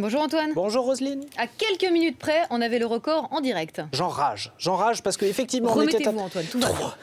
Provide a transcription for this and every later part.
Bonjour Antoine. Bonjour Roselyne. À quelques minutes près, on avait le record en direct. J'enrage parce qu'effectivement on était Antoine, tout va bien.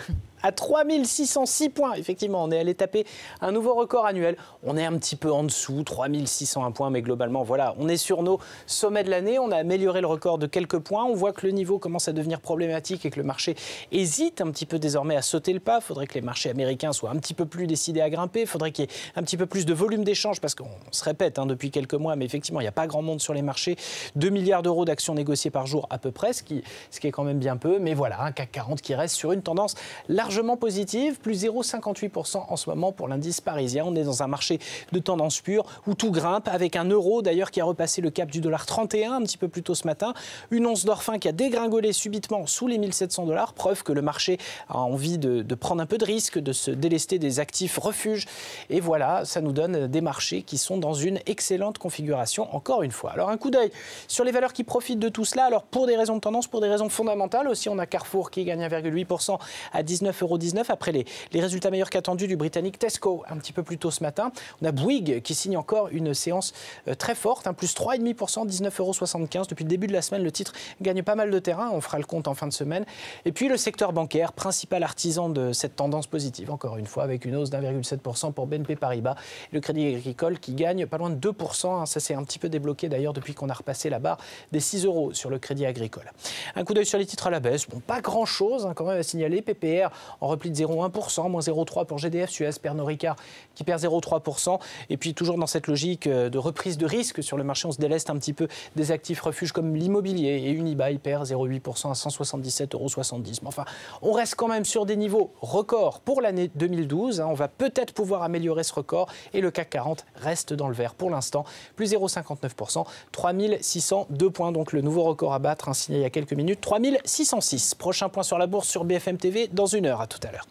À 3606 points, effectivement, on est allé taper un nouveau record annuel. On est un petit peu en dessous, 3601 points, mais globalement, voilà, on est sur nos sommets de l'année. On a amélioré le record de quelques points. On voit que le niveau commence à devenir problématique et que le marché hésite un petit peu désormais à sauter le pas. Il faudrait que les marchés américains soient un petit peu plus décidés à grimper. Il faudrait qu'il y ait un petit peu plus de volume d'échange parce qu'on se répète depuis quelques mois, mais effectivement, il n'y a pas grand monde sur les marchés. 2 milliards d'euros d'actions négociées par jour à peu près, ce qui est quand même bien peu. Mais voilà, un CAC 40 qui reste sur une tendance largement positive, plus 0,58% en ce moment pour l'indice parisien. On est dans un marché de tendance pure où tout grimpe, avec un euro d'ailleurs qui a repassé le cap du $31 un petit peu plus tôt ce matin. Une once d'or fin qui a dégringolé subitement sous les $1700, preuve que le marché a envie de prendre un peu de risque, de se délester des actifs refuges. Et voilà, ça nous donne des marchés qui sont dans une excellente configuration, encore une fois. Alors un coup d'œil sur les valeurs qui profitent de tout cela. Alors pour des raisons de tendance, pour des raisons fondamentales aussi, on a Carrefour qui gagne 1,8% à 19,19 € après les résultats meilleurs qu'attendus du britannique Tesco un petit peu plus tôt ce matin. On a Bouygues qui signe encore une séance très forte, plus 3,5%, 19,75 € depuis le début de la semaine. Le titre gagne pas mal de terrain, on fera le compte en fin de semaine. Et puis le secteur bancaire, principal artisan de cette tendance positive, encore une fois, avec une hausse d'1,7% pour BNP Paribas. Le Crédit Agricole qui gagne pas loin de 2%. Ça s'est un petit peu débloqué d'ailleurs depuis qu'on a repassé la barre des 6 € sur le Crédit Agricole. Un coup d'œil sur les titres à la baisse. Bon, pas grand-chose quand même à signaler. PPR en repli de 0,1%, moins 0,3% pour GDF, Suez, Pernod Ricard qui perd 0,3%. Et puis toujours dans cette logique de reprise de risque sur le marché, on se déleste un petit peu des actifs refuges comme l'immobilier. Et Unibail perd 0,8% à 177,70 €. Mais enfin, on reste quand même sur des niveaux records pour l'année 2012. On va peut-être pouvoir améliorer ce record. Et le CAC 40 reste dans le vert pour l'instant, plus 0,59%, 3602 points. Donc le nouveau record à battre, signé il y a quelques minutes, 3606. Prochain point sur la bourse sur BFM TV dans une heure. À tout à l'heure.